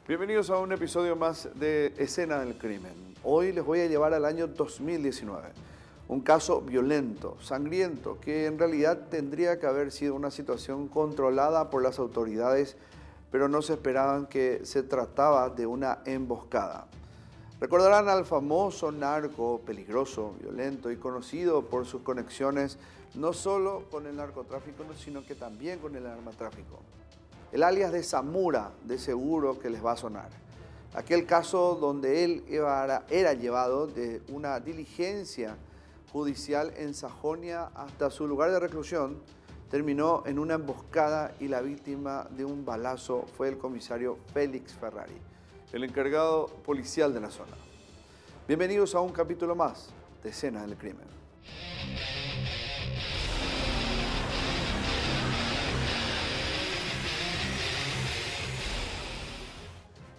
Bienvenidos a un episodio más de Escena del Crimen. Hoy les voy a llevar al año 2019. Un caso violento, sangriento, que en realidad tendría que haber sido una situación controlada por las autoridades, pero no se esperaban que se trataba de una emboscada. Recordarán al famoso narco peligroso, violento y conocido por sus conexiones no solo con el narcotráfico, sino que también con el narcotráfico. El alias de Zamora, de seguro que les va a sonar. Aquel caso donde él era llevado de una diligencia judicial en Sajonia hasta su lugar de reclusión, terminó en una emboscada y la víctima de un balazo fue el comisario Félix Ferrari, el encargado policial de la zona. Bienvenidos a un capítulo más de Escena del Crimen.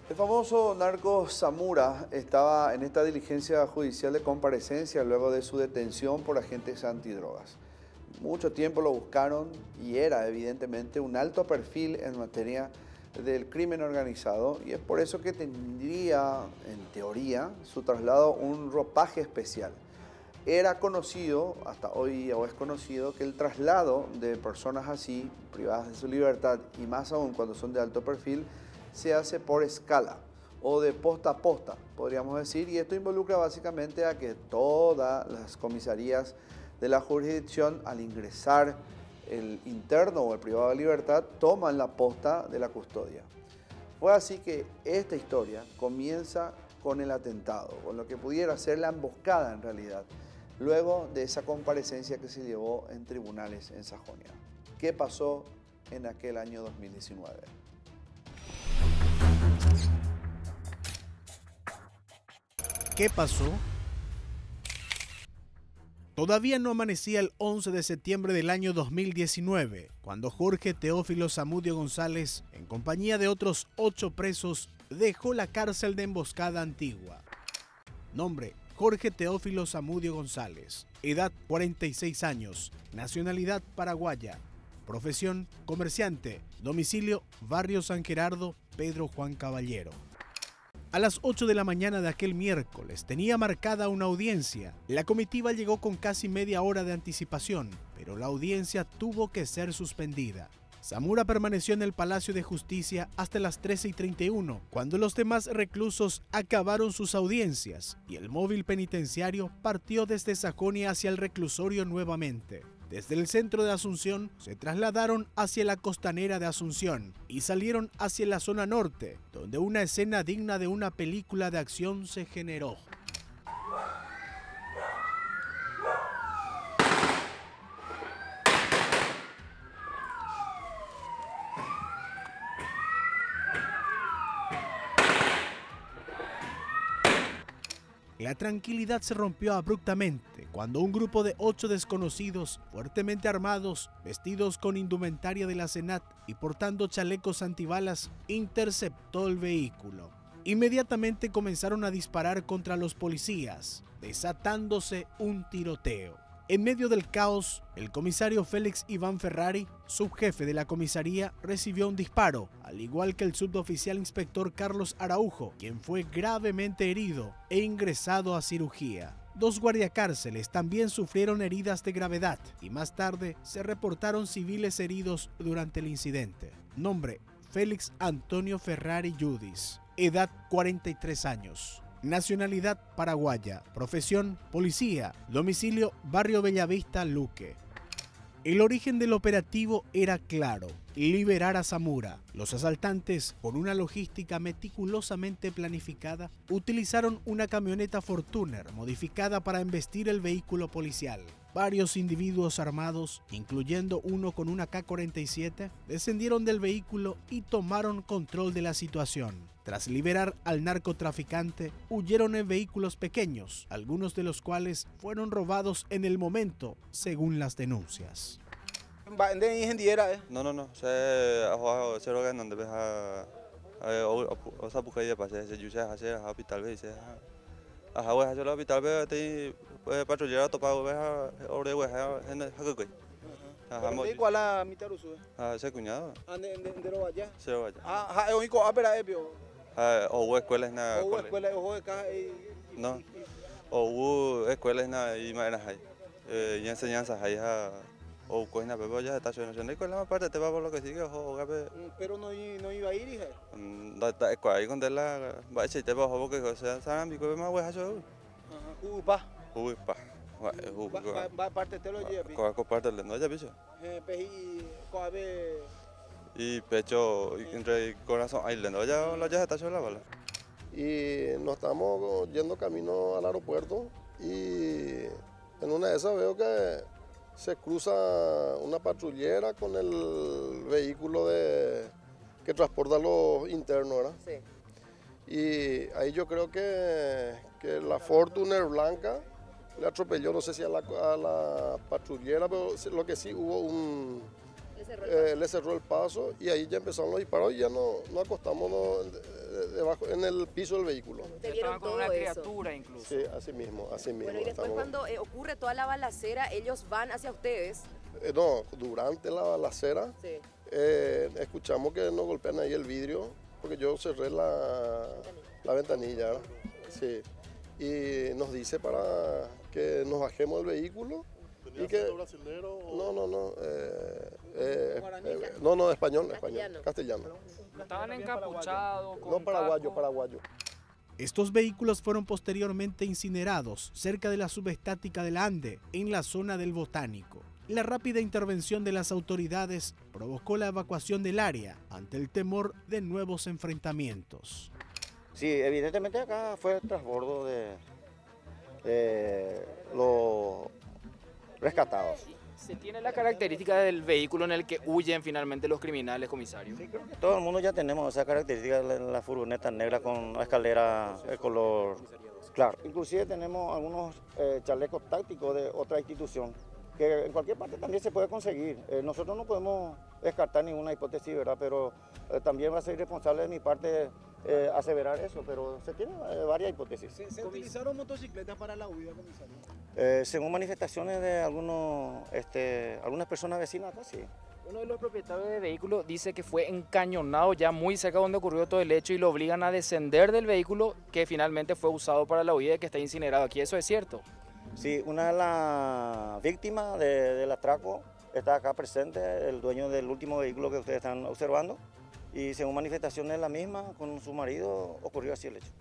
El famoso narco Zamora estaba en esta diligencia judicial de comparecencia luego de su detención por agentes antidrogas. Mucho tiempo lo buscaron y era evidentemente un alto perfil en materia del crimen organizado, y es por eso que tendría, en teoría, su traslado un ropaje especial. Era conocido, hasta hoy o es conocido, que el traslado de personas así, privadas de su libertad, y más aún cuando son de alto perfil, se hace por escala o de posta a posta, podríamos decir, y esto involucra básicamente a que todas las comisarías de la jurisdicción, al ingresar el interno o el privado de libertad, toman la posta de la custodia. Fue así que esta historia comienza con el atentado, con lo que pudiera ser la emboscada en realidad, luego de esa comparecencia que se llevó en tribunales en Sajonia. ¿Qué pasó en aquel año 2019? ¿Qué pasó? Todavía no amanecía el 11 de septiembre del año 2019, cuando Jorge Teófilo Zamudio González, en compañía de otros 8 presos, dejó la cárcel de Emboscada Antigua. Nombre: Jorge Teófilo Zamudio González. Edad: 46 años. Nacionalidad: paraguaya. Profesión: comerciante. Domicilio: Barrio San Gerardo, Pedro Juan Caballero. A las 8 de la mañana de aquel miércoles tenía marcada una audiencia. La comitiva llegó con casi media hora de anticipación, pero la audiencia tuvo que ser suspendida. Zamora permaneció en el Palacio de Justicia hasta las 13:31, cuando los demás reclusos acabaron sus audiencias y el móvil penitenciario partió desde Sajonia hacia el reclusorio nuevamente. Desde el centro de Asunción se trasladaron hacia la costanera de Asunción y salieron hacia la zona norte, donde una escena digna de una película de acción se generó. La tranquilidad se rompió abruptamente cuando un grupo de 8 desconocidos, fuertemente armados, vestidos con indumentaria de la SENAT y portando chalecos antibalas, interceptó el vehículo. Inmediatamente comenzaron a disparar contra los policías, desatándose un tiroteo. En medio del caos, el comisario Félix Iván Ferrari, subjefe de la comisaría, recibió un disparo, al igual que el suboficial inspector Carlos Araujo, quien fue gravemente herido e ingresado a cirugía. 2 guardiacárceles también sufrieron heridas de gravedad y más tarde se reportaron civiles heridos durante el incidente. Nombre: Félix Antonio Ferrari Yudis. Edad: 43 años. Nacionalidad: paraguaya. Profesión: policía. Domicilio: Barrio Bellavista, Luque. El origen del operativo era claro: liberar a Zamora. Los asaltantes, con una logística meticulosamente planificada, utilizaron una camioneta Fortuner modificada para embestir el vehículo policial. Varios individuos armados, incluyendo uno con una K-47, descendieron del vehículo y tomaron control de la situación. Tras liberar al narcotraficante, huyeron en vehículos pequeños, algunos de los cuales fueron robados en el momento, según las denuncias. Bạn đây hindi era No. Se rogan donde ves o sa bukai pa se jusa hace hospital ve se a hawa hace el hospital ve te patrullera topa ve ore we ha en hago Đây qua là mi taru su. se cuñado Ande ro allá. se vaya Ha e oniko apera ebio. O hubo escuelas na O escuela, ojo de caja no. O hubo escuelas na y maneras ahí. Y enseñanzas ahí o coina pero ya está yo no con la parte te va por lo que sigue o gabe. Pero no iba a ir, hija. Da ahí con de la va a te va o que sea saben mi más hueá yo. Upa. Upa. Va parte te lo lleva. Coa comparte no ya bicho. Peji coabe Y pecho entre corazón ahí le no ya está yo la bala. Y nos estamos yendo camino al aeropuerto y en una de esas veo que se cruza una patrullera con el vehículo que transporta a los internos, ¿verdad? Sí. Y ahí yo creo que la Fortuner blanca le atropelló, no sé si a la patrullera, pero lo que sí hubo le cerró el paso y ahí ya empezaron los disparos y ya nos acostamos debajo en el piso del vehículo. ¿Te vieron todo con una eso? criatura incluso. Sí, así mismo. Bueno, y después cuando ocurre toda la balacera, ellos van hacia ustedes. No, durante la balacera Sí. escuchamos que nos golpean ahí el vidrio, porque yo cerré la ventanilla, ¿verdad? Sí. Y nos dice para que nos bajemos del vehículo. ¿Y que brasilero o... No, español, castellano. Estaban encapuchados. No, paraguayo. Estos vehículos fueron posteriormente incinerados cerca de la subestática del Ande, en la zona del Botánico. La rápida intervención de las autoridades provocó la evacuación del área ante el temor de nuevos enfrentamientos. Sí, evidentemente acá fue el transbordo de los rescatados. ¿Se tiene la característica del vehículo en el que huyen finalmente los criminales, comisario? Sí, creo que todo el mundo ya tenemos esa característica de la furgoneta negra con la escalera de color claro. Inclusive tenemos algunos chalecos tácticos de otra institución que en cualquier parte también se puede conseguir. Nosotros no podemos descartar ninguna hipótesis, ¿verdad? Pero también va a ser irresponsable de mi parte aseverar eso, pero se tienen varias hipótesis. ¿Se utilizaron motocicletas para la huida, comisario? Según manifestaciones de algunas personas vecinas acá, sí. Uno de los propietarios del vehículo dice que fue encañonado ya muy cerca donde ocurrió todo el hecho y lo obligan a descender del vehículo que finalmente fue usado para la huida y que está incinerado aquí. ¿Eso es cierto? Sí, una de las víctimas del atraco está acá presente, el dueño del último vehículo que ustedes están observando. Y según manifestaciones de la misma, con su marido ocurrió así el hecho.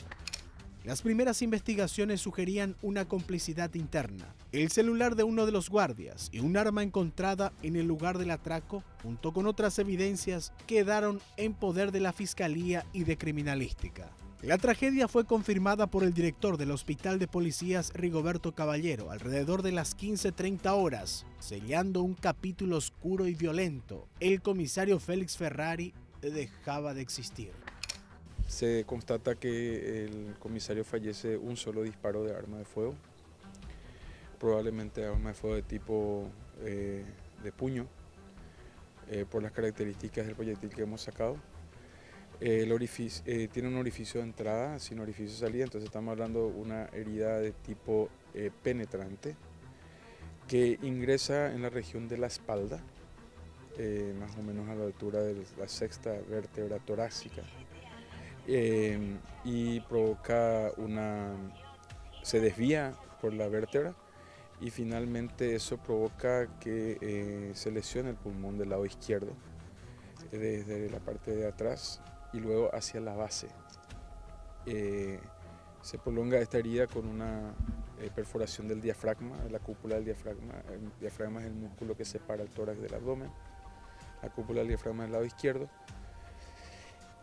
Las primeras investigaciones sugerían una complicidad interna. El celular de uno de los guardias y un arma encontrada en el lugar del atraco, junto con otras evidencias, quedaron en poder de la Fiscalía y de Criminalística. La tragedia fue confirmada por el director del Hospital de Policías Rigoberto Caballero alrededor de las 15:30 horas, sellando un capítulo oscuro y violento. El comisario Félix Ferrari dejaba de existir. Se constata que el comisario fallece un solo disparo de arma de fuego, probablemente arma de fuego de tipo de puño, por las características del proyectil que hemos sacado. El orificio, tiene un orificio de entrada sin orificio de salida, entonces estamos hablando de una herida de tipo penetrante que ingresa en la región de la espalda, más o menos a la altura de la sexta vértebra torácica, y provoca se desvía por la vértebra y finalmente eso provoca que se lesione el pulmón del lado izquierdo, desde la parte de atrás y luego hacia la base. Se prolonga esta herida con una perforación del diafragma, de la cúpula del diafragma. El diafragma es el músculo que separa el tórax del abdomen, la cúpula del diafragma del lado izquierdo,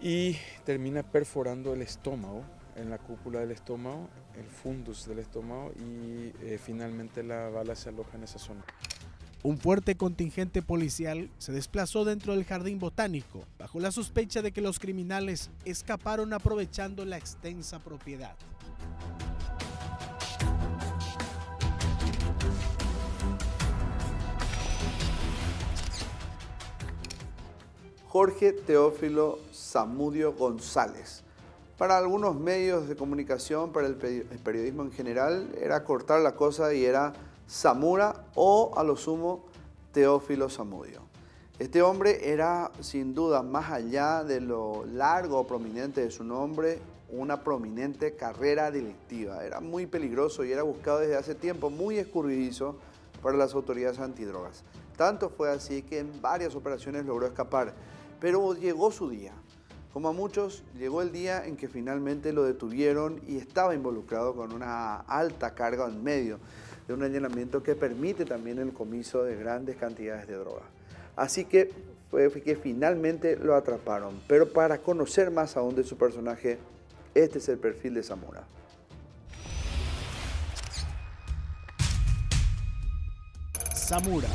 y termina perforando el estómago, en la cúpula del estómago, el fundus del estómago, y finalmente la bala se aloja en esa zona. Un fuerte contingente policial se desplazó dentro del jardín botánico bajo la sospecha de que los criminales escaparon aprovechando la extensa propiedad. Jorge Teófilo Zamudio González. Para algunos medios de comunicación, para el periodismo en general, era cortar la cosa y era Zamora o, a lo sumo, Teófilo Zamudio. Este hombre era, sin duda, más allá de lo largo o prominente de su nombre, una prominente carrera delictiva. Era muy peligroso y era buscado desde hace tiempo, muy escurridizo para las autoridades antidrogas. Tanto fue así que en varias operaciones logró escapar, pero llegó su día. Como a muchos, llegó el día en que finalmente lo detuvieron y estaba involucrado con una alta carga en medio de un allanamiento que permite también el comiso de grandes cantidades de droga. Así que fue que finalmente lo atraparon. Pero para conocer más aún de su personaje, este es el perfil de Zamora. Zamora.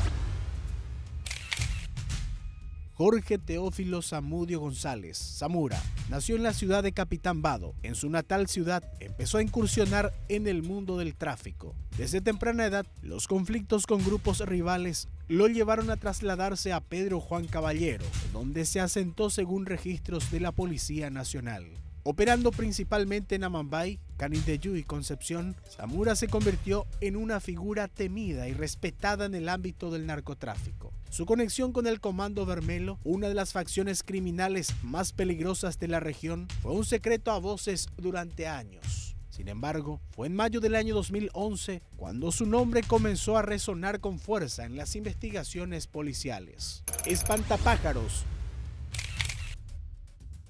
Jorge Teófilo Zamudio González, Zamora, nació en la ciudad de Capitán Vado. En su natal ciudad empezó a incursionar en el mundo del tráfico. Desde temprana edad, los conflictos con grupos rivales lo llevaron a trasladarse a Pedro Juan Caballero, donde se asentó según registros de la Policía Nacional. Operando principalmente en Amambay, Canindeyú y Concepción, Zamora se convirtió en una figura temida y respetada en el ámbito del narcotráfico. Su conexión con el Comando Vermelo, una de las facciones criminales más peligrosas de la región, fue un secreto a voces durante años. Sin embargo, fue en mayo del año 2011 cuando su nombre comenzó a resonar con fuerza en las investigaciones policiales. Espantapájaros.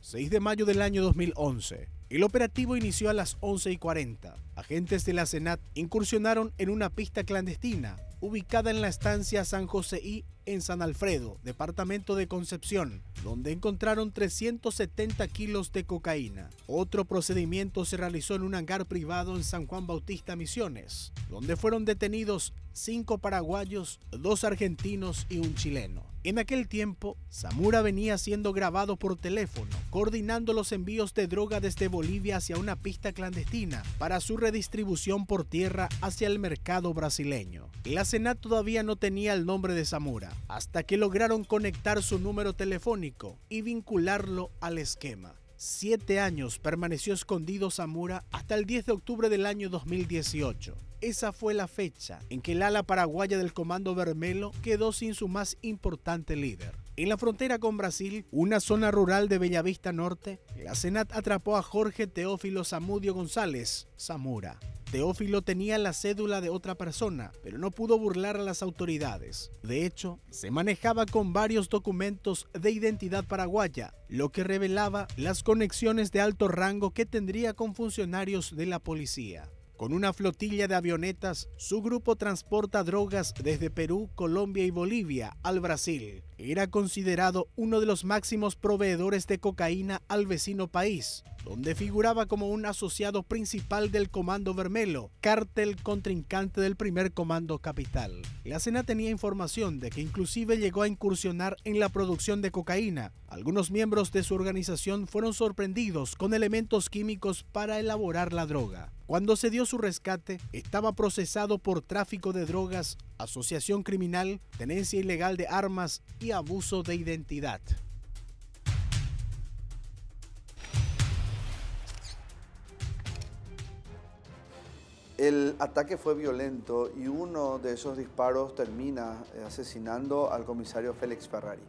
6 de mayo del año 2011. El operativo inició a las 11:40. Agentes de la SENAT incursionaron en una pista clandestina ubicada en la estancia San Joseí en San Alfredo, departamento de Concepción, donde encontraron 370 kilos de cocaína. Otro procedimiento se realizó en un hangar privado en San Juan Bautista, Misiones, donde fueron detenidos 5 paraguayos, 2 argentinos y un chileno. En aquel tiempo, Zamora venía siendo grabado por teléfono, coordinando los envíos de droga desde Bolivia hacia una pista clandestina para su redistribución por tierra hacia el mercado brasileño. La SENAT todavía no tenía el nombre de Zamora, hasta que lograron conectar su número telefónico y vincularlo al esquema. 7 años permaneció escondido Zamora hasta el 10 de octubre del año 2018. Esa fue la fecha en que el ala paraguaya del Comando Vermelo quedó sin su más importante líder. En la frontera con Brasil, una zona rural de Bellavista Norte, la SENAT atrapó a Jorge Teófilo Zamudio González, Zamora. Teófilo tenía la cédula de otra persona, pero no pudo burlar a las autoridades. De hecho, se manejaba con varios documentos de identidad paraguaya, lo que revelaba las conexiones de alto rango que tendría con funcionarios de la policía. Con una flotilla de avionetas, su grupo transporta drogas desde Perú, Colombia y Bolivia al Brasil. Era considerado uno de los máximos proveedores de cocaína al vecino país, donde figuraba como un asociado principal del Comando Vermelo, cártel contrincante del primer Comando Capital. La SENAT tenía información de que inclusive llegó a incursionar en la producción de cocaína. Algunos miembros de su organización fueron sorprendidos con elementos químicos para elaborar la droga. Cuando se dio su rescate, estaba procesado por tráfico de drogas, asociación criminal, tenencia ilegal de armas y abuso de identidad. El ataque fue violento y uno de esos disparos termina asesinando al comisario Félix Ferrari.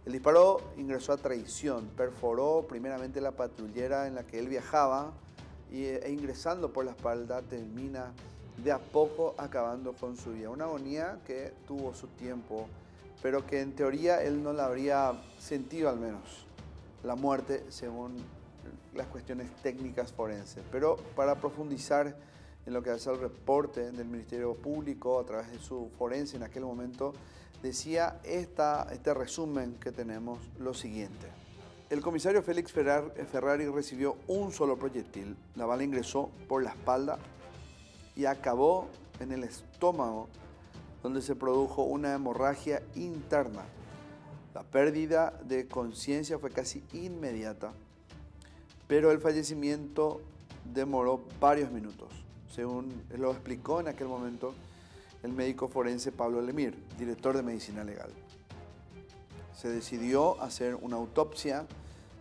El disparo ingresó a traición, perforó primeramente la patrullera en la que él viajaba e ingresando por la espalda termina de a poco acabando con su vida. Una agonía que tuvo su tiempo, pero que en teoría él no la habría sentido al menos, la muerte según las cuestiones técnicas forenses. Pero para profundizar en lo que hace el reporte del Ministerio Público a través de su forense en aquel momento, decía este resumen que tenemos lo siguiente. El comisario Félix Ferrari recibió un solo proyectil. La bala ingresó por la espalda y acabó en el estómago, donde se produjo una hemorragia interna. La pérdida de conciencia fue casi inmediata, pero el fallecimiento demoró varios minutos, según lo explicó en aquel momento el médico forense Pablo Lemir, director de Medicina Legal. Se decidió hacer una autopsia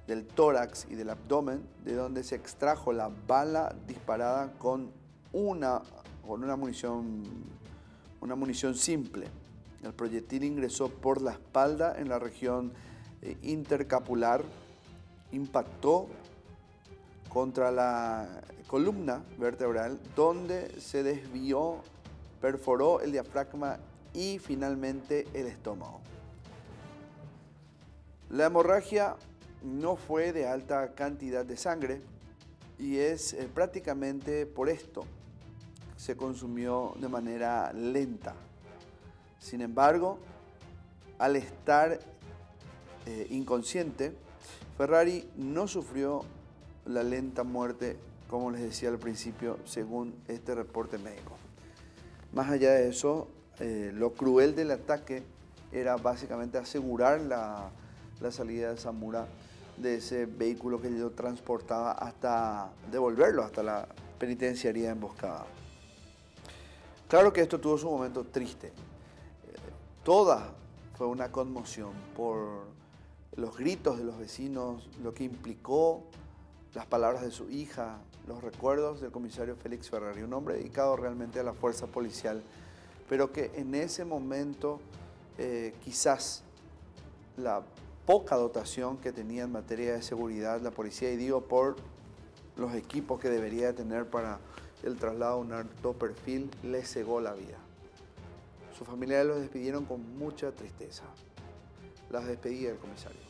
del tórax y del abdomen, de donde se extrajo la bala disparada con una munición simple. El proyectil ingresó por la espalda en la región intercapular, impactó contra la columna vertebral, donde se desvió, perforó el diafragma y finalmente el estómago. La hemorragia no fue de alta cantidad de sangre y es prácticamente por esto se consumió de manera lenta. Sin embargo, al estar inconsciente, Ferrari no sufrió la lenta muerte, como les decía al principio, según este reporte médico. Más allá de eso, lo cruel del ataque era básicamente asegurar la salida de Zamora de ese vehículo que lo transportaba hasta devolverlo hasta la penitenciaría emboscada. Claro que esto tuvo su momento triste. Toda fue una conmoción por los gritos de los vecinos, lo que implicó las palabras de su hija, los recuerdos del comisario Félix Ferrari, un hombre dedicado realmente a la fuerza policial, pero que en ese momento quizás la poca dotación que tenía en materia de seguridad la policía, y digo por los equipos que debería tener para el traslado a un alto perfil, le cegó la vida. Sus familiares los despidieron con mucha tristeza. Las despedía del comisario.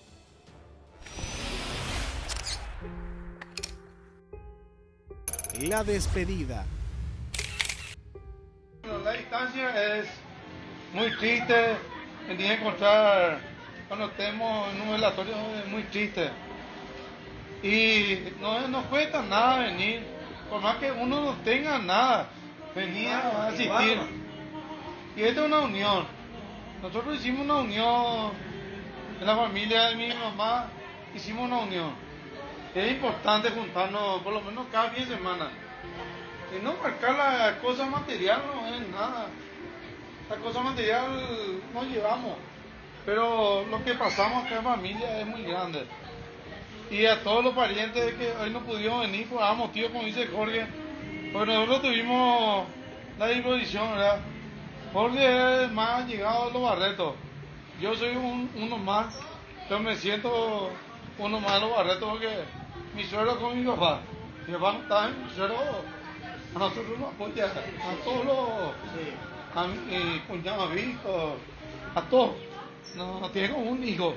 La despedida. La distancia es muy triste. El día de encontrar cuando estemos en un velatorio es muy triste. Y no cuesta nada venir. Por más que uno no tenga nada, venir a asistir. Y esta es una unión. Nosotros hicimos una unión en la familia de mi mamá, hicimos una unión. Es importante juntarnos por lo menos cada fin de semana. Y no marcar la cosa material no es nada. La cosa material nos llevamos. Pero lo que pasamos acá en familia es muy grande. Y a todos los parientes que hoy no pudieron venir por ambos tíos, como dice Jorge, pues nosotros tuvimos la disposición, ¿verdad? Jorge es más llegado a los Barretos. Yo soy uno más, pero me siento uno más de los Barretos porque mi suegro con mi papá. Mi papá no está en mi suegro, a nosotros nos apoya, a todos los, a mi cuñado, a Víctor, a todos. No tiene como un hijo.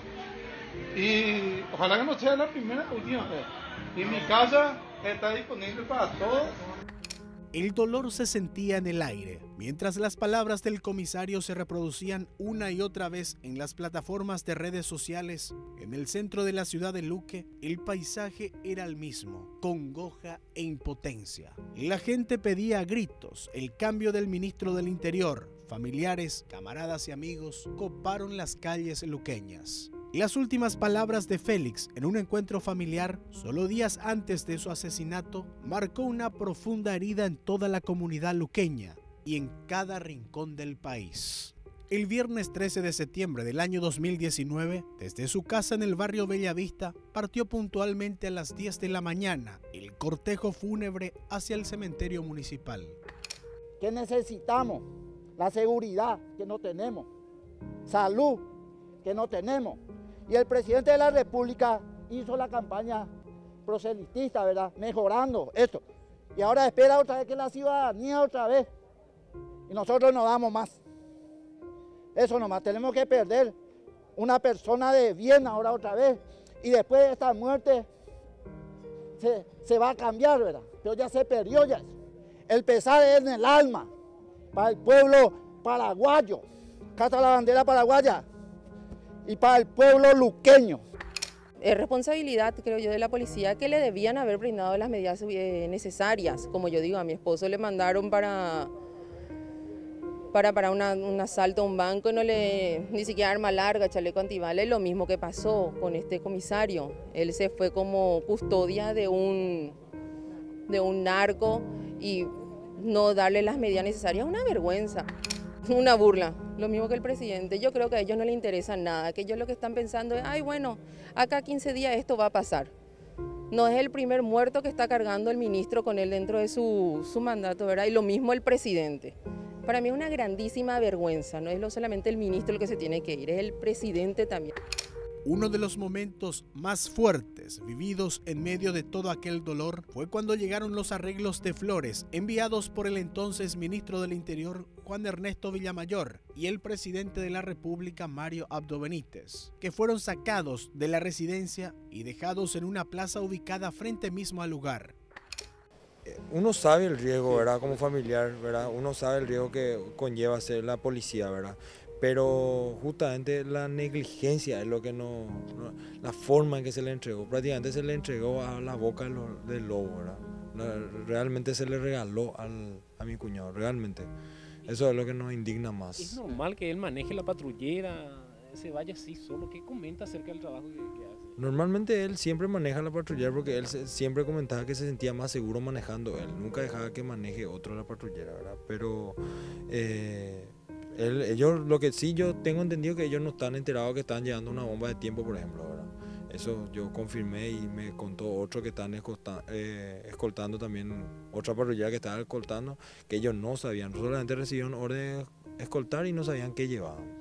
Y ojalá que no sea la primera o última vez. Y mi casa está disponible para todos. El dolor se sentía en el aire, mientras las palabras del comisario se reproducían una y otra vez en las plataformas de redes sociales. En el centro de la ciudad de Luque, el paisaje era el mismo, congoja e impotencia. La gente pedía a gritos el cambio del ministro del Interior. Familiares, camaradas y amigos coparon las calles luqueñas. Las últimas palabras de Félix en un encuentro familiar, solo días antes de su asesinato, marcó una profunda herida en toda la comunidad luqueña y en cada rincón del país. El viernes 13 de septiembre del año 2019, desde su casa en el barrio Bellavista, partió puntualmente a las 10 de la mañana el cortejo fúnebre hacia el cementerio municipal. ¿Qué necesitamos? La seguridad que no tenemos, salud que no tenemos. Y el presidente de la República hizo la campaña proselitista, ¿verdad? Mejorando esto. Y ahora espera otra vez que la ciudadanía otra vez. Y nosotros no damos más. Eso nomás, tenemos que perder una persona de bien ahora otra vez. Y después de esta muerte se va a cambiar, ¿verdad? Pero ya se perdió ya. El pesar es en el alma. Para el pueblo paraguayo. Acá está la bandera paraguaya. Y para el pueblo luqueño. Es responsabilidad, creo yo, de la policía que le debían haber brindado las medidas necesarias. Como yo digo, a mi esposo le mandaron para un asalto a un banco y ni siquiera arma larga, chaleco antibalas. Es lo mismo que pasó con este comisario. Él se fue como custodia de un narco y no darle las medidas necesarias es una vergüenza. Una burla, lo mismo que el presidente. Yo creo que a ellos no les interesa nada, que ellos lo que están pensando es, ay bueno, acá 15 días esto va a pasar. No es el primer muerto que está cargando el ministro con él dentro de su mandato, ¿verdad? Y lo mismo el presidente. Para mí es una grandísima vergüenza, no es solamente el ministro el que se tiene que ir, es el presidente también. Uno de los momentos más fuertes vividos en medio de todo aquel dolor fue cuando llegaron los arreglos de flores enviados por el entonces ministro del Interior, Juan Ernesto Villamayor, y el presidente de la República, Mario Abdo Benítez, que fueron sacados de la residencia y dejados en una plaza ubicada frente mismo al lugar. Uno sabe el riesgo, ¿verdad? Como familiar, ¿verdad? Uno sabe el riesgo que conlleva ser la policía, ¿verdad? Pero justamente la negligencia es lo que la forma en que se le entregó, prácticamente se le entregó a la boca del lobo, ¿verdad? Realmente se le regaló a mi cuñado, realmente. Eso es lo que nos indigna más. ¿Es normal que él maneje la patrullera, se vaya así solo? ¿Qué comenta acerca del trabajo que hace? Normalmente él siempre maneja la patrullera porque él siempre comentaba que se sentía más seguro manejando él. Nunca dejaba que maneje otro la patrullera, ¿verdad? Pero ellos, lo que sí yo tengo entendido que ellos no están enterados que están llevando una bomba de tiempo, por ejemplo, ¿verdad? Eso yo confirmé y me contó otro que están escoltando también, otra patrullera que estaba escoltando, que ellos no sabían, solamente recibieron orden de escoltar y no sabían qué llevaban.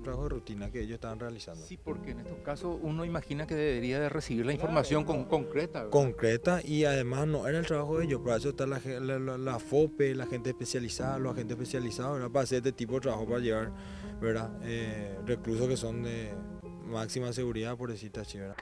Trabajo de rutina que ellos estaban realizando. Sí, porque en estos casos uno imagina que debería de recibir la información concreta, ¿verdad? Concreta, y además no era el trabajo de ellos, para eso está la FOPE, la gente especializada, los agentes especializados, ¿verdad? Para hacer este tipo de trabajo, para llevar, ¿verdad? Reclusos que son de máxima seguridad, por decirte así, ¿verdad?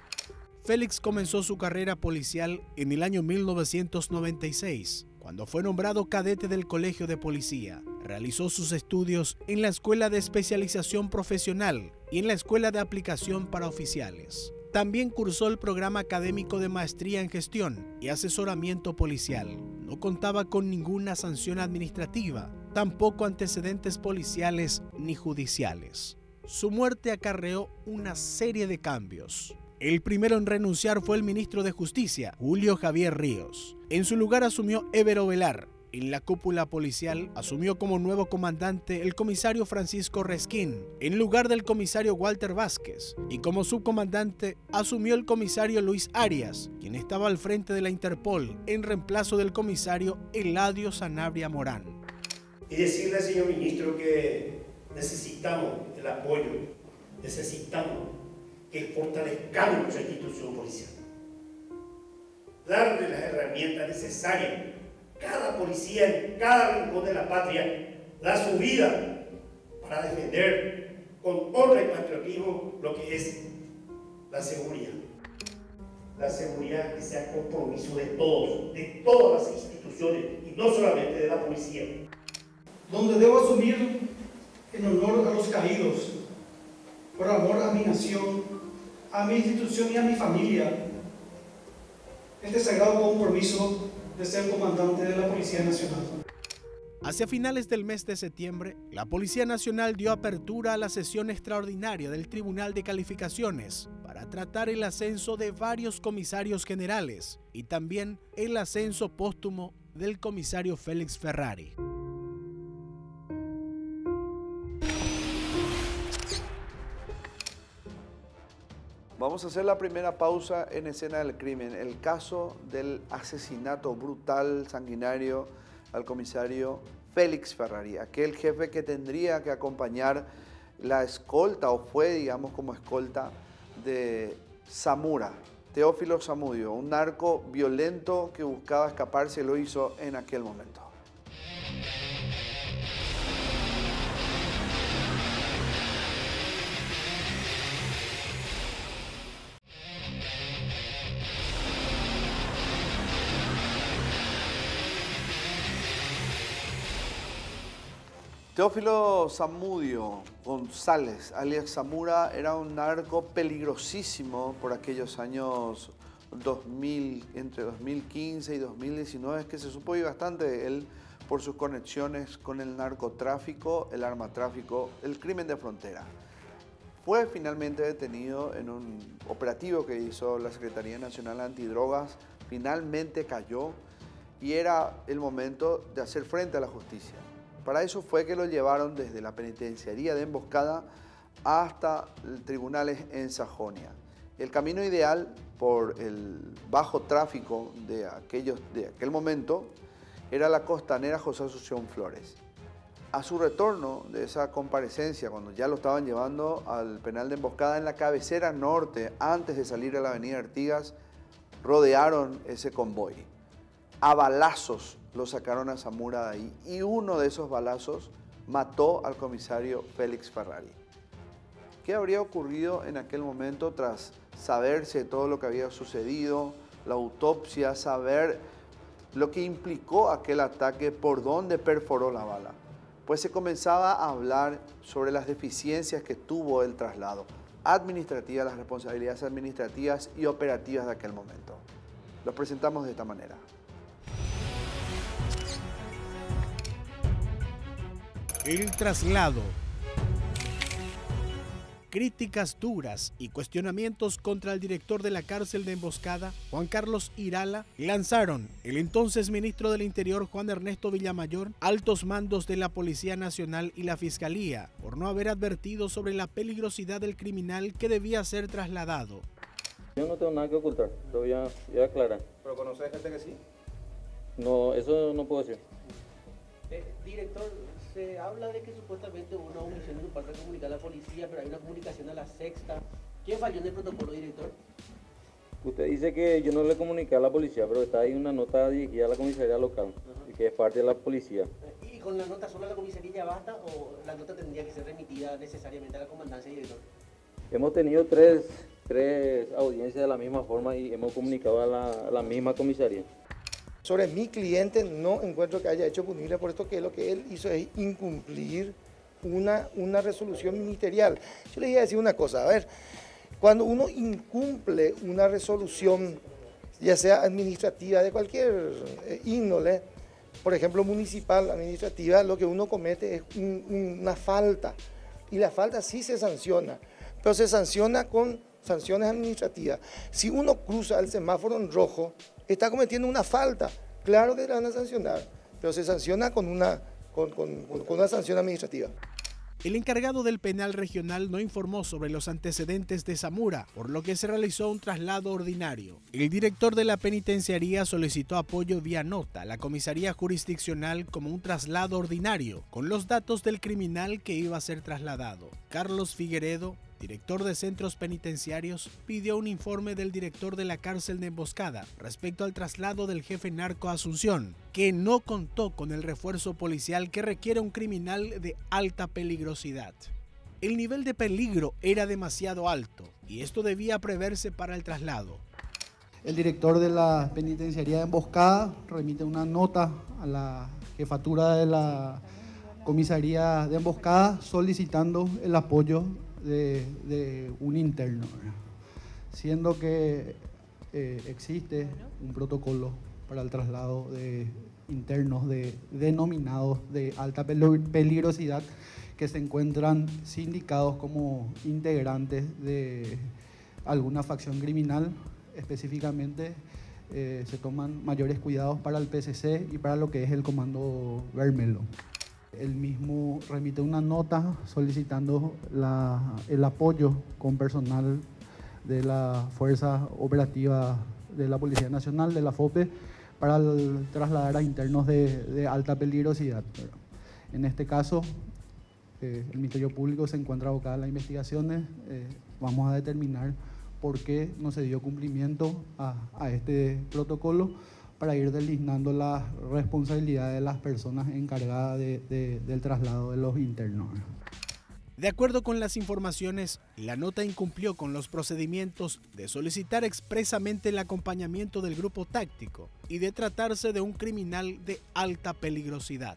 Félix comenzó su carrera policial en el año 1996, cuando fue nombrado cadete del Colegio de Policía. Realizó sus estudios en la Escuela de Especialización Profesional y en la Escuela de Aplicación para Oficiales. También cursó el programa académico de Maestría en Gestión y Asesoramiento Policial. No contaba con ninguna sanción administrativa, tampoco antecedentes policiales ni judiciales. Su muerte acarreó una serie de cambios. El primero en renunciar fue el ministro de Justicia, Julio Javier Ríos. En su lugar asumió Évero Velar. En la cúpula policial asumió como nuevo comandante el comisario Francisco Resquín, en lugar del comisario Walter Vázquez, y como subcomandante asumió el comisario Luis Arias, quien estaba al frente de la Interpol, en reemplazo del comisario Eladio Sanabria Morán. Y decirle, señor ministro, que necesitamos el apoyo, necesitamos que fortalezcamos nuestra institución policial. Darle las herramientas necesarias. Cada policía en cada rincón de la patria da su vida para defender con honra y patriotismo lo que es la seguridad. La seguridad que sea compromiso de todos, de todas las instituciones y no solamente de la policía. Donde debo asumir en honor a los caídos, por amor a mi nación, a mi institución y a mi familia, este sagrado compromiso de ser comandante de la Policía Nacional. Hacia finales del mes de septiembre, la Policía Nacional dio apertura a la sesión extraordinaria del Tribunal de Calificaciones para tratar el ascenso de varios comisarios generales y también el ascenso póstumo del comisario Félix Ferrari. Vamos a hacer la primera pausa en Escena del Crimen, el caso del asesinato brutal, sanguinario al comisario Félix Ferrari, aquel jefe que tendría que acompañar la escolta, o fue, digamos, como escolta de Zamora, Teófilo Zamudio, un narco violento que buscaba escaparse y lo hizo en aquel momento. Teófilo Zamudio González, alias Zamora, era un narco peligrosísimo por aquellos años 2000, entre 2015 y 2019, que se supo bastante de él por sus conexiones con el narcotráfico, el armatráfico, el crimen de frontera. Fue finalmente detenido en un operativo que hizo la Secretaría Nacional Antidrogas, finalmente cayó y era el momento de hacer frente a la justicia. Para eso fue que lo llevaron desde la penitenciaría de Emboscada hasta tribunales en Sajonia. El camino ideal por el bajo tráfico de aquel momento era la costanera José Asunción Flores. A su retorno de esa comparecencia, cuando ya lo estaban llevando al penal de Emboscada en la cabecera norte, antes de salir a la avenida Artigas, rodearon ese convoy. A balazos lo sacaron a Zamora de ahí y uno de esos balazos mató al comisario Félix Ferrari. ¿Qué habría ocurrido en aquel momento tras saberse todo lo que había sucedido, la autopsia, saber lo que implicó aquel ataque, por dónde perforó la bala? Pues se comenzaba a hablar sobre las deficiencias que tuvo el traslado administrativa, las responsabilidades administrativas y operativas de aquel momento. Los presentamos de esta manera. El traslado. Críticas duras y cuestionamientos contra el director de la cárcel de Emboscada, Juan Carlos Irala, lanzaron el entonces ministro del Interior, Juan Ernesto Villamayor, altos mandos de la Policía Nacional y la Fiscalía, por no haber advertido sobre la peligrosidad del criminal que debía ser trasladado. Yo no tengo nada que ocultar, lo voy a aclarar. ¿Pero conoces gente que sí? No, eso no puedo decir. Director, se habla de que supuestamente hubo una omisión de su parte de comunicar a la policía, pero hay una comunicación a la sexta. ¿Quién falló en el protocolo, director? Usted dice que yo no le comuniqué a la policía, pero está ahí una nota dirigida a la comisaría local, que es parte de la policía. ¿Y con la nota solo a la comisaría ya basta o la nota tendría que ser remitida necesariamente a la comandancia, director? Hemos tenido tres audiencias de la misma forma y hemos comunicado a la misma comisaría. Sobre mi cliente no encuentro que haya hecho punible por esto, que lo que él hizo es incumplir una resolución ministerial. Yo les iba a decir una cosa, a ver, cuando uno incumple una resolución, ya sea administrativa, de cualquier índole, por ejemplo municipal, administrativa, lo que uno comete es una falta, y la falta sí se sanciona, pero se sanciona con sanciones administrativas. Si uno cruza el semáforo en rojo, está cometiendo una falta, claro que le van a sancionar, pero se sanciona con una sanción administrativa. El encargado del penal regional no informó sobre los antecedentes de Zamora, por lo que se realizó un traslado ordinario. El director de la penitenciaría solicitó apoyo vía nota a la comisaría jurisdiccional como un traslado ordinario, con los datos del criminal que iba a ser trasladado. Carlos Figueredo, director de centros penitenciarios, pidió un informe del director de la cárcel de Emboscada respecto al traslado del jefe narco Asunción, que no contó con el refuerzo policial que requiere un criminal de alta peligrosidad. El nivel de peligro era demasiado alto y esto debía preverse para el traslado. El director de la penitenciaría de Emboscada remite una nota a la jefatura de la comisaría de Emboscada solicitando el apoyo de un interno, ¿verdad? Siendo que existe un protocolo para el traslado de internos denominados de alta peligrosidad que se encuentran sindicados como integrantes de alguna facción criminal. Específicamente se toman mayores cuidados para el PCC y para lo que es el Comando Bermelo. Él mismo remite una nota solicitando el apoyo con personal de la Fuerza Operativa de la Policía Nacional, de la FOPE, para trasladar a internos de alta peligrosidad. En este caso, el Ministerio Público se encuentra abocado a las investigaciones. Vamos a determinar por qué no se dio cumplimiento a este protocolo, para ir delineando la responsabilidad de las personas encargadas del traslado de los internos. De acuerdo con las informaciones, la nota incumplió con los procedimientos de solicitar expresamente el acompañamiento del grupo táctico y de tratarse de un criminal de alta peligrosidad.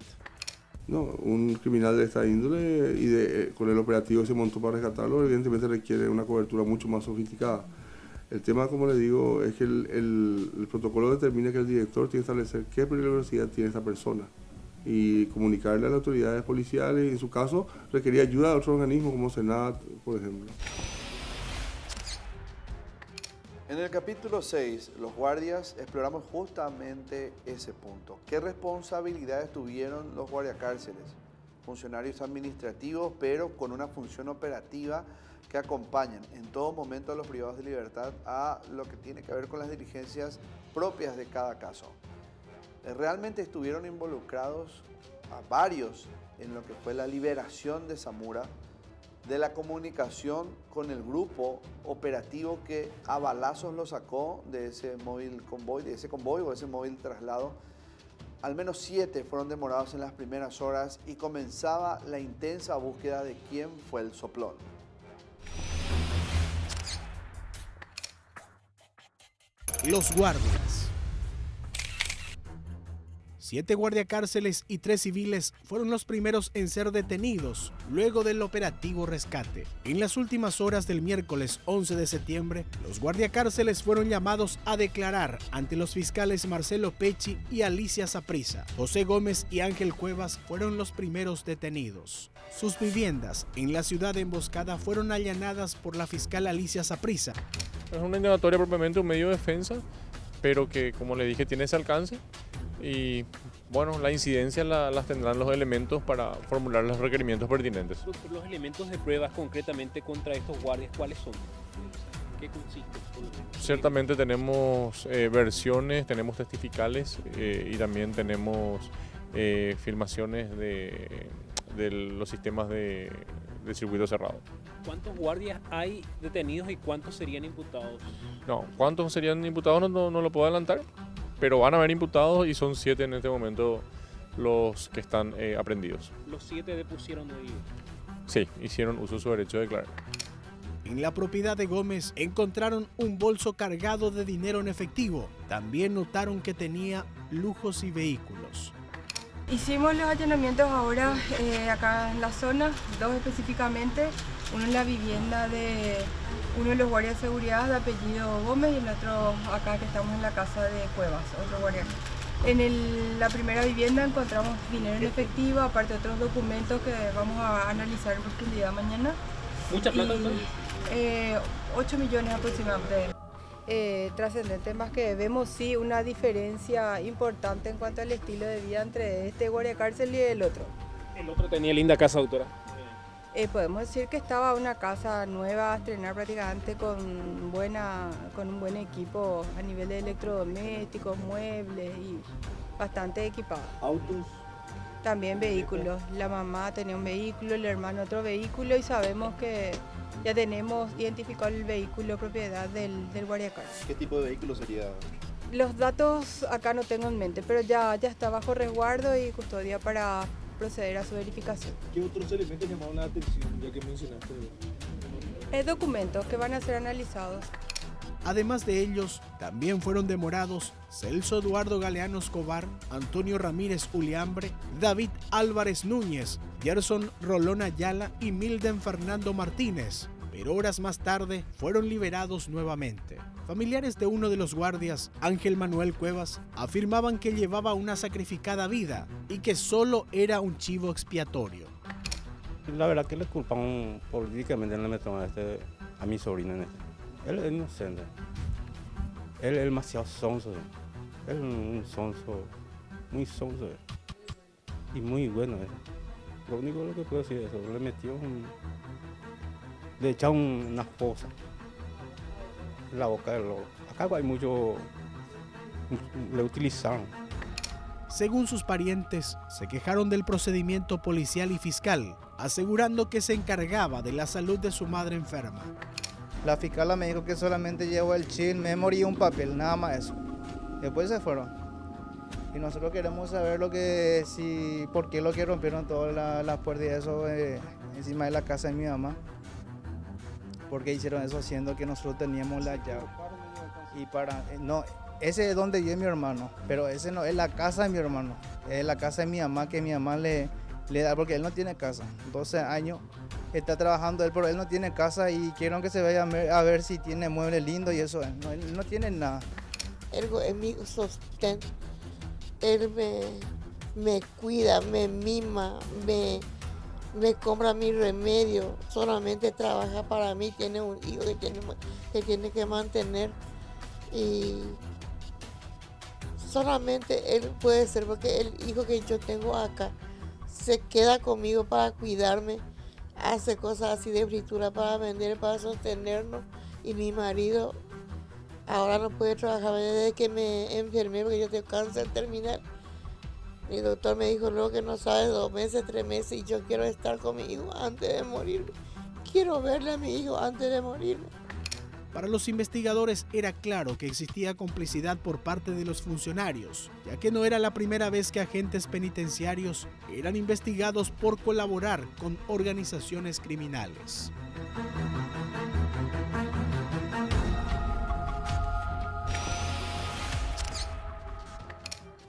No, un criminal de esta índole y con el operativo que se montó para rescatarlo, evidentemente requiere una cobertura mucho más sofisticada. El tema, como le digo, es que el protocolo determina que el director tiene que establecer qué peligrosidad tiene esta persona y comunicarle a las autoridades policiales, y en su caso requería ayuda de otros organismos como Senat, por ejemplo. En el capítulo 6, los guardias, exploramos justamente ese punto. ¿Qué responsabilidades tuvieron los guardiacárceles? Funcionarios administrativos, pero con una función operativa que acompañan en todo momento a los privados de libertad a lo que tiene que ver con las diligencias propias de cada caso. ¿Realmente estuvieron involucrados a varios en lo que fue la liberación de Zamora, de la comunicación con el grupo operativo que a balazos lo sacó de ese móvil convoy, de ese convoy o ese móvil traslado. Al menos 7 fueron demorados en las primeras horas y comenzaba la intensa búsqueda de quién fue el soplón. Los guardias. 7 guardiacárceles y 3 civiles fueron los primeros en ser detenidos luego del operativo rescate. En las últimas horas del miércoles 11 de septiembre, los guardiacárceles fueron llamados a declarar ante los fiscales Marcelo Pecci y Alicia Saprissa. José Gómez y Ángel Cuevas fueron los primeros detenidos. Sus viviendas en la ciudad de Emboscada fueron allanadas por la fiscal Alicia Saprissa. Es una indagatoria propiamente un medio de defensa, pero que, como le dije, tiene ese alcance. Y bueno, la incidencia las tendrán los elementos para formular los requerimientos pertinentes. Los elementos de pruebas concretamente contra estos guardias, ¿cuáles son? ¿Qué consiste? Ciertamente tenemos versiones, tenemos testificales y también tenemos filmaciones de los sistemas de circuito cerrado. ¿Cuántos guardias hay detenidos y cuántos serían imputados? No, ¿cuántos serían imputados? No lo puedo adelantar. Pero van a haber imputados y son 7 en este momento los que están aprehendidos. ¿Los 7 depusieron de ellos? Sí, hicieron uso de su derecho de declarar. En la propiedad de Gómez encontraron un bolso cargado de dinero en efectivo. También notaron que tenía lujos y vehículos. Hicimos los allanamientos ahora acá en la zona, 2 específicamente. Uno en la vivienda de uno de los guardias de seguridad de apellido Gómez y el otro acá que estamos en la casa de Cuevas, otro guardia. En la primera vivienda encontramos dinero en efectivo, aparte de otros documentos que vamos a analizar en profundidad mañana. ¿Mucha plata? 8 millones aproximadamente. Trascendente más que vemos sí una diferencia importante en cuanto al estilo de vida entre este guardiacárcel y el otro. El otro tenía linda casa, doctora. Podemos decir que estaba una casa nueva a estrenar prácticamente con un buen equipo a nivel de electrodomésticos, muebles y bastante equipado. ¿Autos? También vehículos. La mamá tenía un vehículo, el hermano otro vehículo y sabemos que ya tenemos identificado el vehículo propiedad del guardiacárcel. ¿Qué tipo de vehículo sería? Los datos acá no tengo en mente, pero ya está bajo resguardo y custodia para proceder a su verificación. ¿Qué otros elementos llamaron la atención, ya que mencionaste? Documentos que van a ser analizados. Además de ellos, también fueron demorados Celso Eduardo Galeano Escobar, Antonio Ramírez Uliambre, David Álvarez Núñez, Gerson Rolón Ayala y Milden Fernando Martínez, pero horas más tarde fueron liberados nuevamente. Familiares de uno de los guardias, Ángel Manuel Cuevas, afirmaban que llevaba una sacrificada vida y que solo era un chivo expiatorio. La verdad que le culpan políticamente, le metieron a mi sobrino en este. Él es inocente. Él es demasiado sonso. Él es un sonso, muy sonso. Y muy bueno. Lo único que puedo decir es eso, le metió le echaron una esposa en la boca del lobo. Acá hay mucho, le utilizaron. Según sus parientes, se quejaron del procedimiento policial y fiscal, asegurando que se encargaba de la salud de su madre enferma. La fiscala me dijo que solamente llevó el chill, memory y un papel, nada más eso. Después se fueron. Y nosotros queremos saber por qué lo que rompieron todas las puertas y eso encima de la casa de mi mamá. ¿Por qué hicieron eso haciendo que nosotros teníamos la llave? Y ese es donde vive mi hermano, pero ese no es la casa de mi hermano, es la casa de mi mamá que mi mamá le da, porque él no tiene casa, 12 años. Está trabajando él, pero él no tiene casa y quiero que se vaya a ver si tiene muebles lindos y eso. No, él no tiene nada. Él es mi sostén. Él me cuida, me mima, me compra mi remedio. Solamente trabaja para mí. Tiene un hijo que tiene que mantener. Y solamente él puede ser, porque el hijo que yo tengo acá se queda conmigo para cuidarme. Hace cosas así de fritura para vender, para sostenernos. Y mi marido ahora no puede trabajar desde que me enfermé porque yo tengo cáncer terminal. Mi doctor me dijo, luego que no sabes, 2 meses, 3 meses, y yo quiero estar con mi hijo antes de morirme. Quiero verle a mi hijo antes de morirme. Para los investigadores era claro que existía complicidad por parte de los funcionarios, ya que no era la primera vez que agentes penitenciarios eran investigados por colaborar con organizaciones criminales.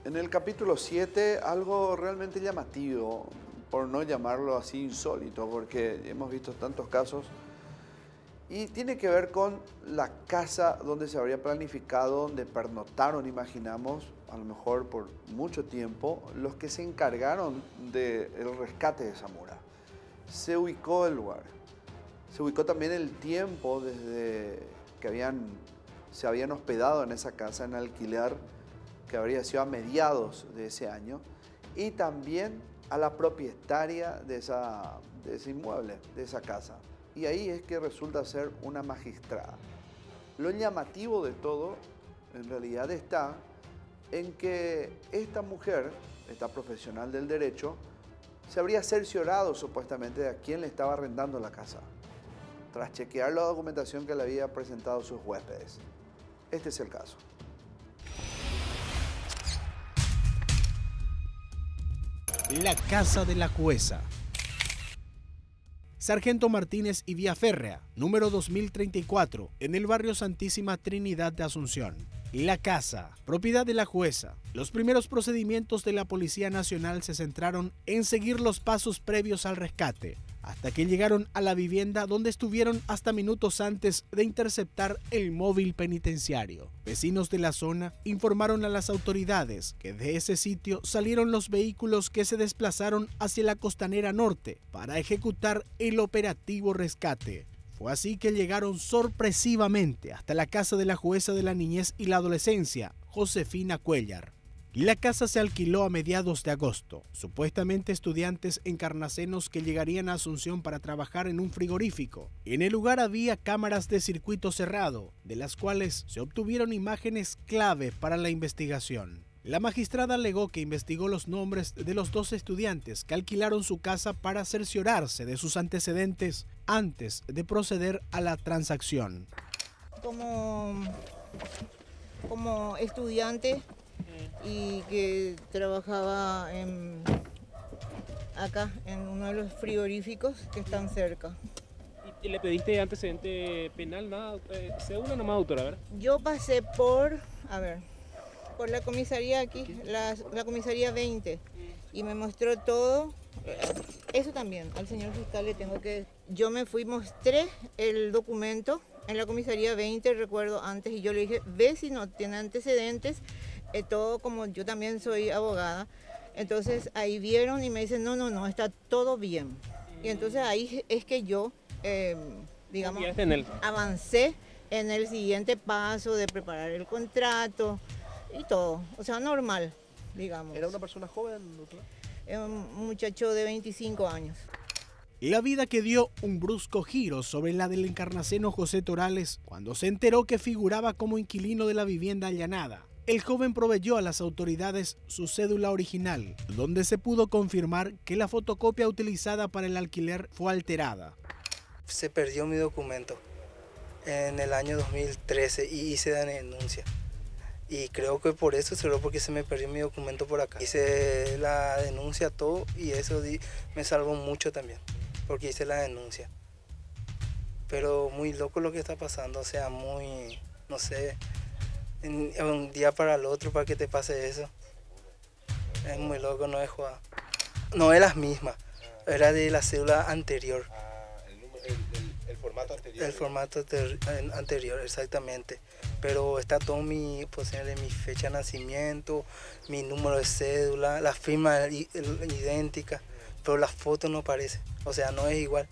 En el capítulo 7, algo realmente llamativo, por no llamarlo así insólito, porque hemos visto tantos casos, y tiene que ver con la casa donde se habría planificado, donde pernotaron, imaginamos, a lo mejor por mucho tiempo, los que se encargaron del rescate de Zamora. Se ubicó el lugar, se ubicó también el tiempo desde que se habían hospedado en esa casa en alquiler, que habría sido a mediados de ese año, y también a la propietaria de ese inmueble, de esa casa. Y ahí es que resulta ser una magistrada. Lo llamativo de todo, en realidad, está en que esta mujer, esta profesional del derecho, se habría cerciorado supuestamente de a quién le estaba arrendando la casa, tras chequear la documentación que le había presentado sus huéspedes. Este es el caso. La casa de la jueza. Sargento Martínez y Vía Férrea, número 2034, en el barrio Santísima Trinidad de Asunción. La casa, propiedad de la jueza. Los primeros procedimientos de la Policía Nacional se centraron en seguir los pasos previos al rescate, hasta que llegaron a la vivienda donde estuvieron hasta minutos antes de interceptar el móvil penitenciario. Vecinos de la zona informaron a las autoridades que de ese sitio salieron los vehículos que se desplazaron hacia la costanera norte para ejecutar el operativo rescate. Fue así que llegaron sorpresivamente hasta la casa de la jueza de la niñez y la adolescencia, Josefina Cuellar. La casa se alquiló a mediados de agosto, supuestamente estudiantes encarnacenos que llegarían a Asunción para trabajar en un frigorífico. En el lugar había cámaras de circuito cerrado, de las cuales se obtuvieron imágenes clave para la investigación. La magistrada alegó que investigó los nombres de los 2 estudiantes que alquilaron su casa para cerciorarse de sus antecedentes antes de proceder a la transacción. Como estudiante y que trabajaba acá en uno de los frigoríficos que están cerca. ¿Y le pediste antecedente penal, nada? ¿Cédula nomás, doctora? A ver. Yo pasé por la comisaría aquí, la comisaría 20, y me mostró todo. Eso también, al señor fiscal le tengo que... Yo me fui, mostré el documento en la comisaría 20, recuerdo antes, y yo le dije, ve si no tiene antecedentes, todo, como yo también soy abogada. Entonces ahí vieron y me dicen, no, está todo bien. Y entonces ahí es que yo, digamos, avancé en el siguiente paso de preparar el contrato y todo, o sea, normal, digamos. ¿Era una persona joven, doctora? Un muchacho de 25 años. La vida que dio un brusco giro sobre la del encarnaceno José Torales cuando se enteró que figuraba como inquilino de la vivienda allanada. El joven proveyó a las autoridades su cédula original, donde se pudo confirmar que la fotocopia utilizada para el alquiler fue alterada. Se perdió mi documento en el año 2013 y hice la denuncia. Y creo que por eso, solo porque se me perdió mi documento por acá. Hice la denuncia, todo, y eso me salvó mucho también, porque hice la denuncia. Pero muy loco lo que está pasando, o sea, muy, no sé, un día para el otro para que te pase eso. Es muy loco, no es jugada. No es la misma, era de la cédula anterior. El formato anterior. El formato anterior, exactamente. Pero está todo mi fecha de nacimiento, mi número de cédula, la firma idéntica, pero la foto no parece, o sea, no es igual.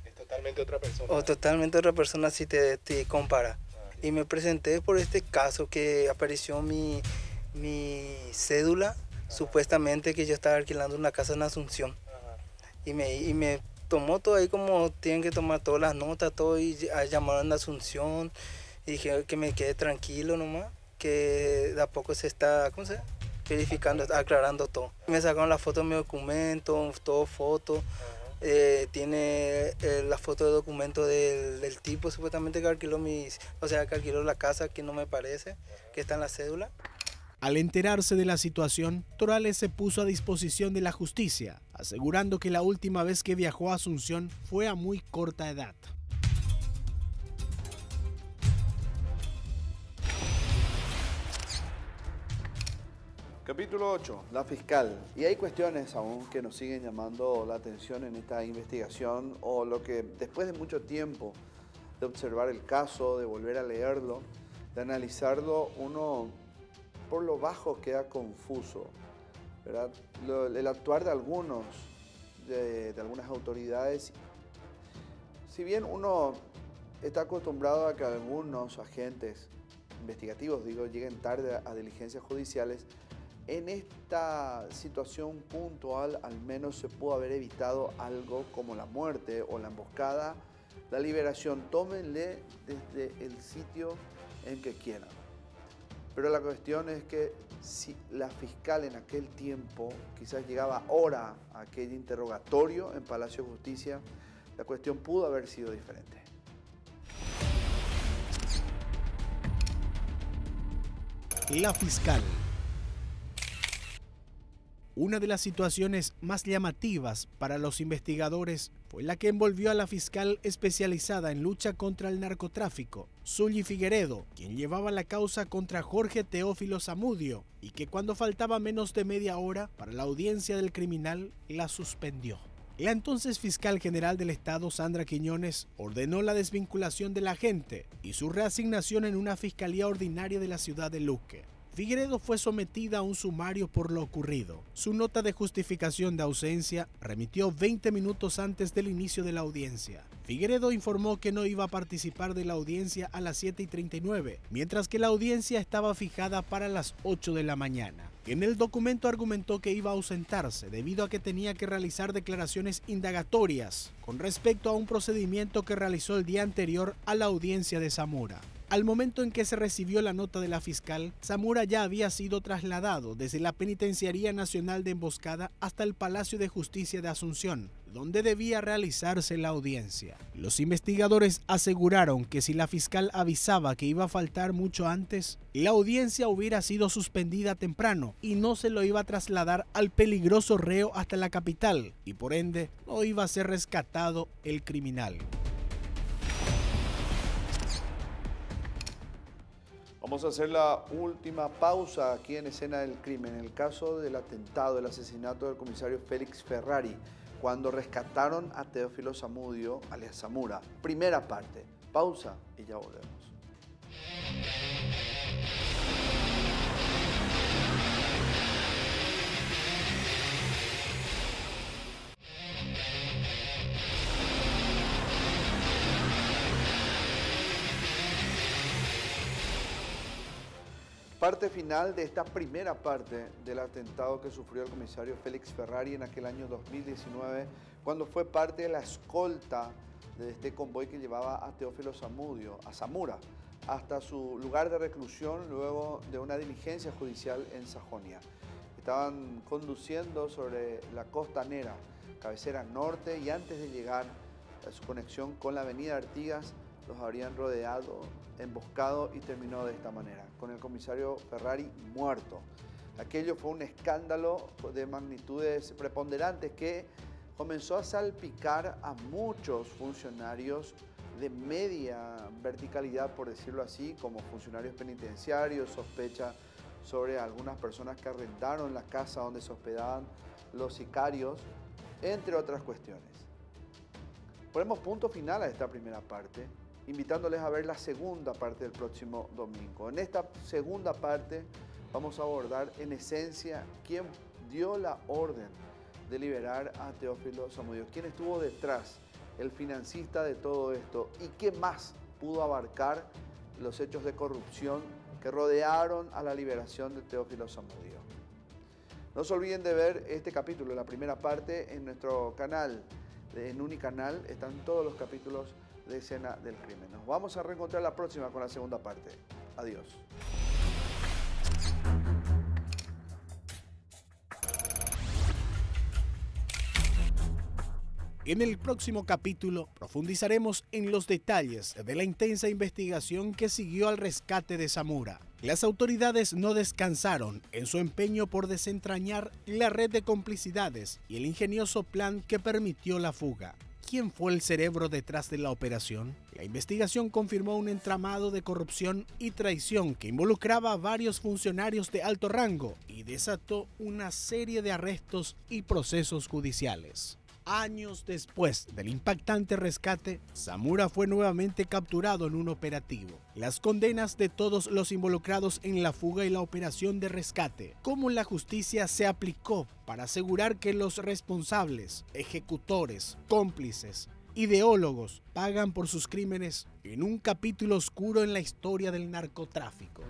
Es totalmente otra persona. O totalmente otra persona si te compara. Y me presenté por este caso que apareció mi cédula, supuestamente que yo estaba alquilando una casa en Asunción. Y me tomó todo ahí como tienen que tomar todas las notas, todo, y llamaron a Asunción. Y dije que me quede tranquilo nomás, que de a poco se está, verificando, aclarando todo. Me sacaron la foto de mi documento, todo foto. Tiene la foto de documento del tipo supuestamente que alquiló que alquiló la casa, que no me parece, que está en la cédula. Al enterarse de la situación, Torales se puso a disposición de la justicia, asegurando que la última vez que viajó a Asunción fue a muy corta edad. Capítulo 8, la fiscal. Y hay cuestiones aún que nos siguen llamando la atención en esta investigación, o lo que después de mucho tiempo de observar el caso, de volver a leerlo, de analizarlo, uno por lo bajo queda confuso, ¿verdad? El actuar de algunos, de algunas autoridades, si bien uno está acostumbrado a que algunos agentes investigativos, lleguen tarde a diligencias judiciales, en esta situación puntual al menos se pudo haber evitado algo como la muerte o la emboscada, la liberación. Tómenle desde el sitio en que quieran. Pero la cuestión es que si la fiscal en aquel tiempo quizás llegaba ahora a aquel interrogatorio en Palacio de Justicia, la cuestión pudo haber sido diferente. La fiscal. Una de las situaciones más llamativas para los investigadores fue la que envolvió a la fiscal especializada en lucha contra el narcotráfico, Zully Figueredo, quien llevaba la causa contra Jorge Teófilo Zamudio y que cuando faltaba menos de media hora para la audiencia del criminal, la suspendió. La entonces fiscal general del estado, Sandra Quiñones, ordenó la desvinculación del agente y su reasignación en una fiscalía ordinaria de la ciudad de Luque. Figueredo fue sometida a un sumario por lo ocurrido. Su nota de justificación de ausencia remitió 20 minutos antes del inicio de la audiencia. Figueredo informó que no iba a participar de la audiencia a las 7:39, mientras que la audiencia estaba fijada para las 8 de la mañana. En el documento argumentó que iba a ausentarse debido a que tenía que realizar declaraciones indagatorias con respecto a un procedimiento que realizó el día anterior a la audiencia de Zamora. Al momento en que se recibió la nota de la fiscal, Zamora ya había sido trasladado desde la Penitenciaría Nacional de Emboscada hasta el Palacio de Justicia de Asunción, donde debía realizarse la audiencia. Los investigadores aseguraron que si la fiscal avisaba que iba a faltar mucho antes, la audiencia hubiera sido suspendida temprano y no se lo iba a trasladar al peligroso reo hasta la capital, y por ende no iba a ser rescatado el criminal. Vamos a hacer la última pausa aquí en Escena del Crimen, en el caso del atentado, el asesinato del comisario Félix Ferrari, cuando rescataron a Teófilo Zamudio, alias Zamora. Primera parte, pausa y ya volvemos. Parte final de esta primera parte del atentado que sufrió el comisario Félix Ferrari en aquel año 2019, cuando fue parte de la escolta de este convoy que llevaba a Teófilo Zamudio, a Zamora, hasta su lugar de reclusión luego de una diligencia judicial en Sajonia. Estaban conduciendo sobre la costanera, cabecera norte, y antes de llegar a su conexión con la avenida Artigas, los habrían rodeado, emboscado, y terminó de esta manera, con el comisario Ferrari muerto. Aquello fue un escándalo de magnitudes preponderantes que comenzó a salpicar a muchos funcionarios de media verticalidad, por decirlo así, como funcionarios penitenciarios. Sospecha sobre algunas personas que arrendaron la casa donde se hospedaban los sicarios, entre otras cuestiones. Ponemos punto final a esta primera parte, invitándoles a ver la segunda parte del próximo domingo. En esta segunda parte vamos a abordar en esencia quién dio la orden de liberar a Teófilo Zamudio, quién estuvo detrás, el financista de todo esto, y qué más pudo abarcar los hechos de corrupción que rodearon a la liberación de Teófilo Zamudio. No se olviden de ver este capítulo, la primera parte, en nuestro canal, en Unicanal. Están todos los capítulos de Escena del Crimen. Nos vamos a reencontrar la próxima con la segunda parte. Adiós. En el próximo capítulo profundizaremos en los detalles de la intensa investigación que siguió al rescate de Zamora. Las autoridades no descansaron en su empeño por desentrañar la red de complicidades y el ingenioso plan que permitió la fuga. ¿Quién fue el cerebro detrás de la operación? La investigación confirmó un entramado de corrupción y traición que involucraba a varios funcionarios de alto rango y desató una serie de arrestos y procesos judiciales. Años después del impactante rescate, Zamora fue nuevamente capturado en un operativo. Las condenas de todos los involucrados en la fuga y la operación de rescate. ¿Cómo la justicia se aplicó para asegurar que los responsables, ejecutores, cómplices, ideólogos pagan por sus crímenes en un capítulo oscuro en la historia del narcotráfico?